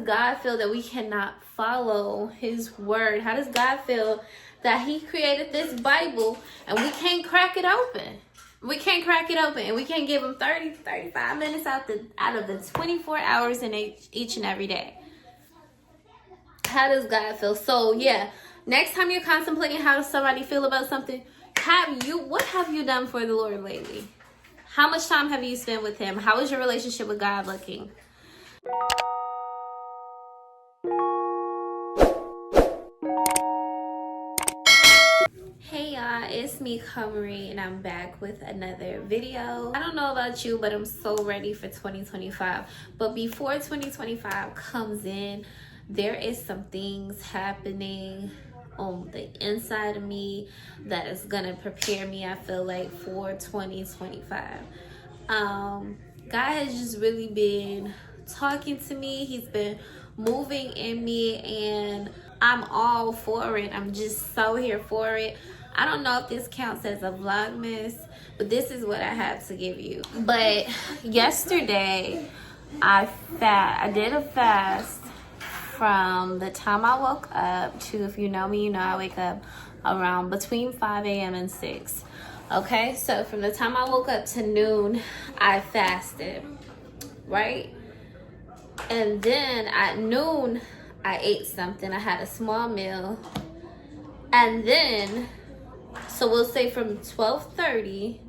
God feel that we cannot follow his word? How does God feel that he created this Bible and we can't crack it open? We can't crack it open, and we can't give him 35 minutes out of the 24 hours in each and every day. How does God feel? So yeah, next time you're contemplating how does somebody feel about something, what have you done for the Lord lately? How much time have you spent with him? How is your relationship with God looking? Hey y'all, it's me, Kamari, and I'm back with another video. I don't know about you, but I'm so ready for 2025. But before 2025 comes in, there is some things happening on the inside of me that is gonna prepare me, I feel like, for 2025. God has just really been talking to me. He's been moving in me, and I'm all for it. I'm just so here for it. I don't know if this counts as a Vlogmas, but this is what I have to give you. But yesterday, I did a fast from the time I woke up to, if you know me, you know I wake up around between 5 a.m. and 6. Okay, so from the time I woke up to noon, I fasted, right? And then at noon, I ate something. I had a small meal. And then, so we'll say from 12:30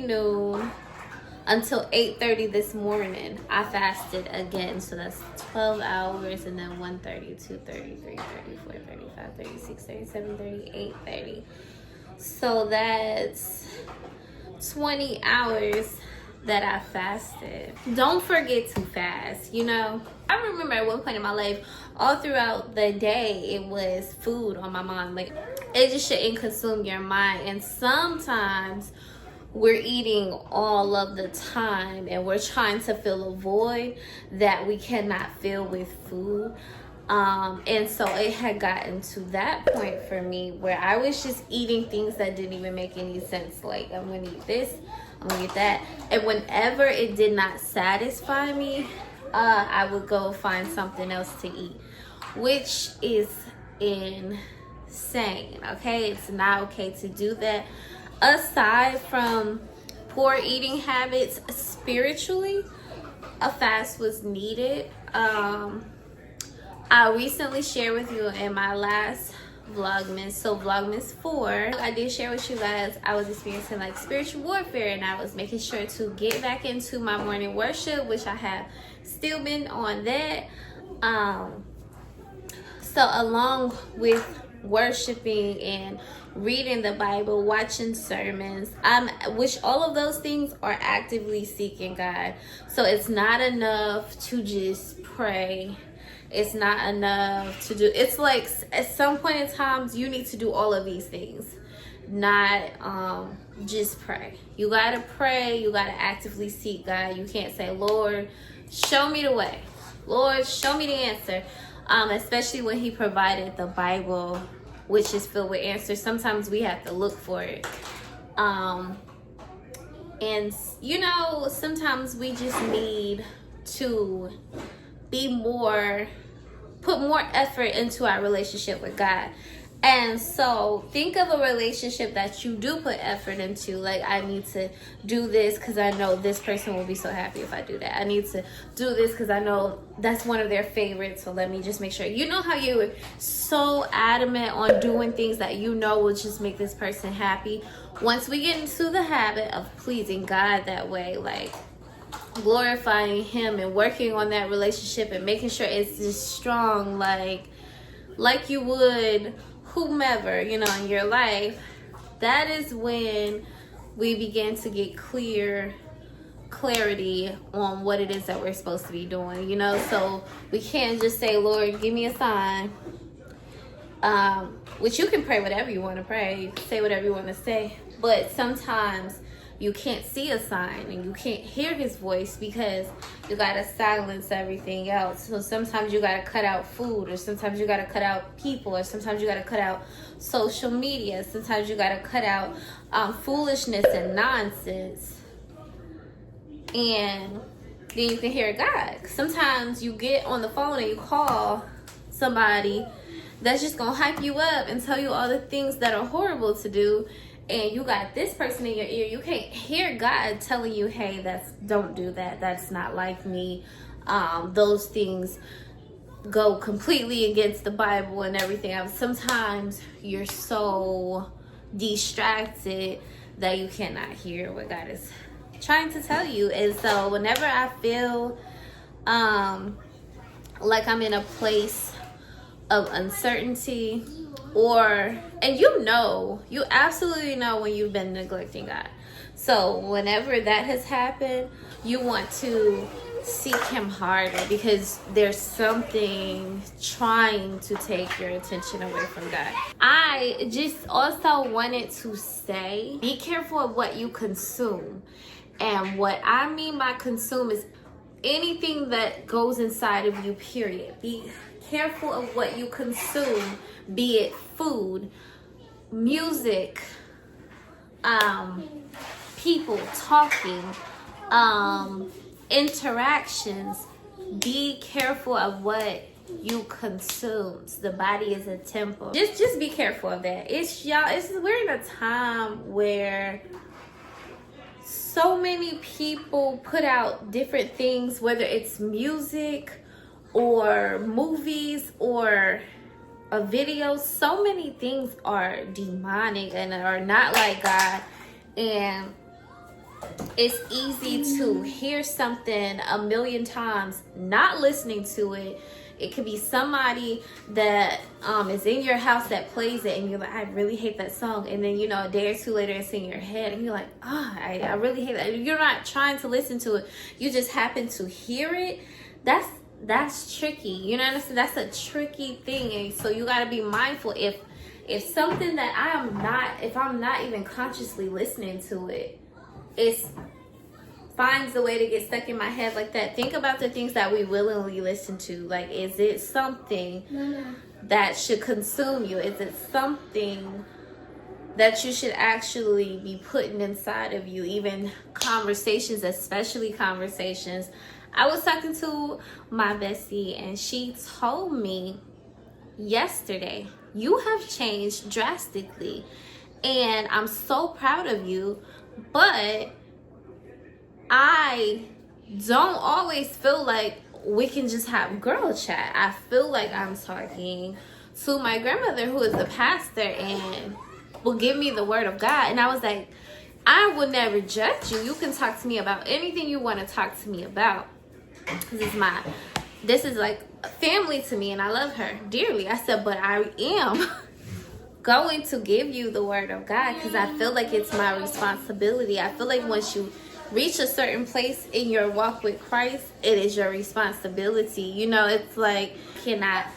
noon until 8:30 this morning, I fasted again. So that's 12 hours, and then 1:30, 2:30, 3:30, 4:30, 5:30, 6:30, 7:30, 8:30. So that's 20 hours that I fasted. Don't forget to fast, you know. I remember at one point in my life, all throughout the day, it was food on my mind. Like, it just shouldn't consume your mind. And sometimes we're eating all of the time and we're trying to fill a void that we cannot fill with food. And so it had gotten to that point for me where I was just eating things that didn't even make any sense. Like, I'm gonna eat this, I'm gonna eat that. And whenever it did not satisfy me, I would go find something else to eat, which is insane. Okay, it's not okay to do that. Aside from poor eating habits, spiritually, a fast was needed. I recently shared with you in my last Vlogmas, so Vlogmas 4, I did share with you guys I was experiencing like spiritual warfare, and I was making sure to get back into my morning worship, which I have still been on that. So along with worshiping and reading the Bible, watching sermons, which all of those things are actively seeking God. So it's not enough to just pray. It's not enough to do. It's like at some point in times you need to do all of these things, not just pray. You gotta pray. You gotta actively seek God. You can't say, Lord, show me the way. Lord, show me the answer. Especially when he provided the Bible, which is filled with answers. Sometimes we have to look for it. And you know, sometimes we just need to put more effort into our relationship with God. And so think of a relationship that you do put effort into. Like, I need to do this because I know this person will be so happy if I do that. I need to do this because I know that's one of their favorites, so let me just make sure. You know how you're so adamant on doing things that you know will just make this person happy? Once we get into the habit of pleasing God that way, like glorifying him and working on that relationship and making sure it's just strong, like you would whomever, you know, in your life, that is when we begin to get clarity on what it is that we're supposed to be doing, you know. So we can't just say, Lord, give me a sign, which you can pray whatever you want to pray, you can say whatever you want to say, but sometimes you can't see a sign and you can't hear his voice because you gotta silence everything else. So sometimes you gotta cut out food, or sometimes you gotta cut out people, or sometimes you gotta cut out social media, sometimes you gotta cut out foolishness and nonsense. And then you can hear God. Sometimes you get on the phone and you call somebody that's just gonna hype you up and tell you all the things that are horrible to do, and you got this person in your ear. You can't hear God telling you, hey, don't do that, that's not like me. Those things go completely against the Bible and everything else. Sometimes you're so distracted that you cannot hear what God is trying to tell you. And so whenever I feel like I'm in a place of uncertainty, and you absolutely know when you've been neglecting God. So whenever that has happened, you want to seek him harder, because there's something trying to take your attention away from God. I just also wanted to say, be careful of what you consume. And what I mean by consume is anything that goes inside of you, period. Be careful of what you consume, be it food, music, people talking, interactions. Be careful of what you consume. The body is a temple. Just be careful of that. We're in a time where so many people put out different things, whether it's music or movies or a video. So many things are demonic and are not like God, and it's easy to hear something a million times, not listening to it. It could be somebody that is in your house that plays it, and you're like, I really hate that song. And then, a day or two later, it's in your head, and you're like, I really hate that. You're not trying to listen to it. You just happen to hear it. That's tricky. You know what I'm saying? That's a tricky thing. And so you got to be mindful. If something that if I'm not even consciously listening to it, it finds a way to get stuck in my head like that. Think about the things that we willingly listen to. Like, is it something that should consume you? Is it something that you should actually be putting inside of you? Even conversations, especially conversations. I was talking to my bestie, and she told me yesterday, you have changed drastically, and I'm so proud of you, but I don't always feel like we can just have girl chat. I feel like I'm talking to my grandmother, who is the pastor and will give me the word of God. And I was like, I will never judge you. You can talk to me about anything you want to talk to me about. This is like family to me, and I love her dearly. I said, but I am going to give you the word of God, because I feel like it's my responsibility. I feel like once you reach a certain place in your walk with Christ, it is your responsibility. It's like, you cannot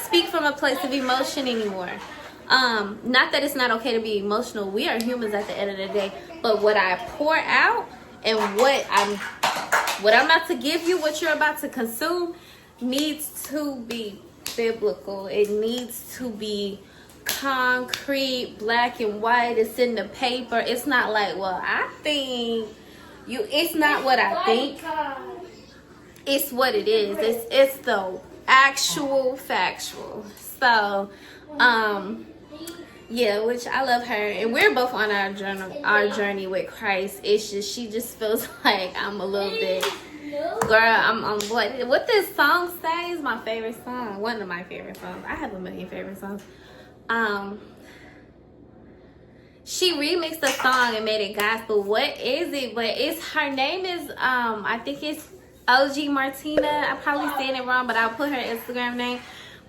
speak from a place of emotion anymore. Not that it's not okay to be emotional. We are humans at the end of the day. But what I pour out and what I'm about to give you, what you're about to consume, needs to be biblical. It needs to be concrete, black and white. It's in the paper. It's not like, well, I think it's not what I think. It's what it is. It's the actual factual. So, yeah, which I love her, and we're both on our journey with Christ. It's just, she just feels like I'm a little bit, girl. I'm what this song say is my favorite song. One of my favorite songs. I have a million favorite songs. She remixed the song and made it gospel. What is it? But her name is I think it's OG Martina. I'm probably saying it wrong, but I'll put her Instagram name.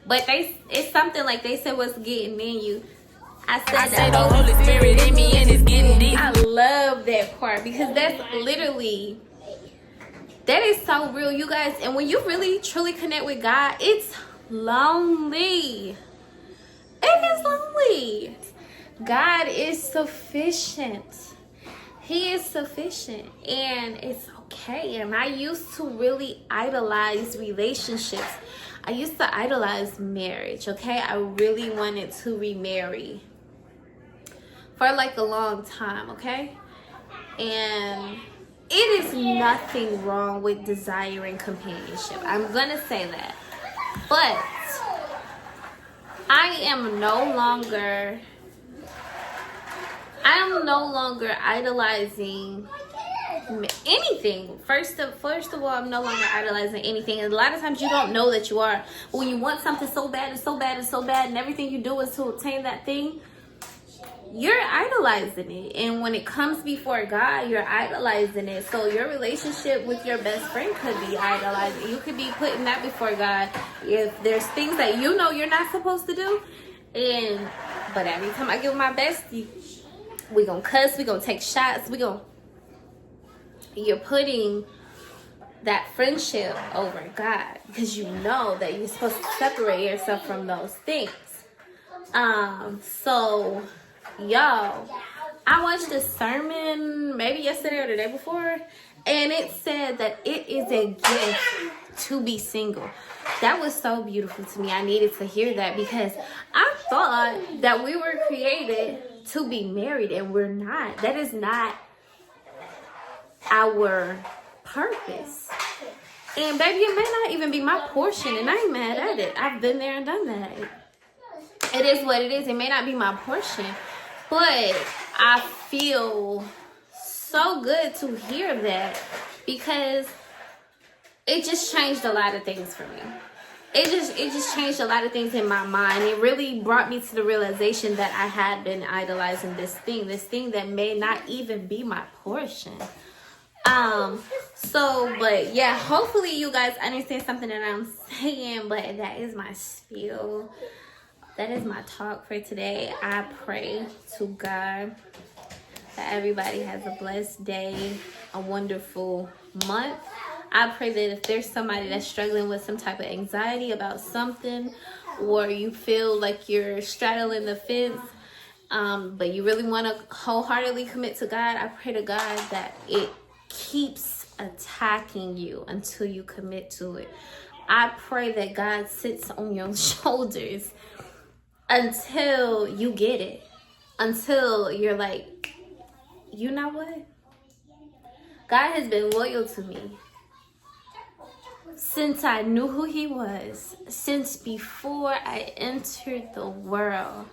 But it's something like they said, what's getting in you. I said the Holy Spirit in me, and it's getting deep. I love that part, because that's literally, that is so real, you guys. And when you really truly connect with God, it's lonely. It is lonely. God is sufficient. He is sufficient, and it's okay. And I used to really idolize relationships. I used to idolize marriage, okay? I really wanted to remarry for like a long time, okay? And it is nothing wrong with desiring companionship. I'm gonna say that. But I am no longer idolizing anything. First of all, I'm no longer idolizing anything. And a lot of times you don't know that you are. But when you want something so bad and so bad and so bad, and everything you do is to obtain that thing, you're idolizing it. And when it comes before God, you're idolizing it. So your relationship with your best friend could be idolizing. You could be putting that before God. If there's things that you know you're not supposed to do, but every time I give my bestie, we gonna cuss, we gonna take shots, you're putting that friendship over God, because you know that you're supposed to separate yourself from those things. So y'all, I watched a sermon maybe yesterday or the day before, and it said that it is a gift to be single. That was so beautiful to me. I needed to hear that, because I thought that we were created to be married, and we're not. That is not our purpose. And baby, it may not even be my portion, and I ain't mad at it. I've been there and done that. It is what it is. It may not be my portion, but I feel so good to hear that, because it just changed a lot of things for me. It just changed a lot of things in my mind. It really brought me to the realization that I had been idolizing this thing that may not even be my portion. But yeah, hopefully you guys understand something that I'm saying, but that is my spiel. That is my talk for today. I pray to God that everybody has a blessed day, a wonderful month. I pray that if there's somebody that's struggling with some type of anxiety about something, or you feel like you're straddling the fence, but you really want to wholeheartedly commit to God, I pray to God that it keeps attacking you until you commit to it. I pray that God sits on your shoulders until you get it, until you're like, you know what? God has been loyal to me since I knew who he was, since before I entered the world.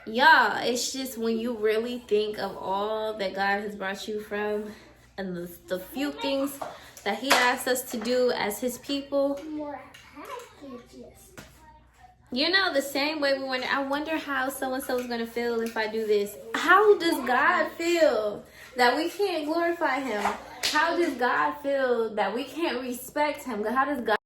Y'all, it's just when you really think of all that God has brought you from, and the few things that he asks us to do as his people. You know, the same way we wonder, I wonder how so-and-so is going to feel if I do this. How does God feel that we can't glorify him? How does God feel that we can't respect him? How does God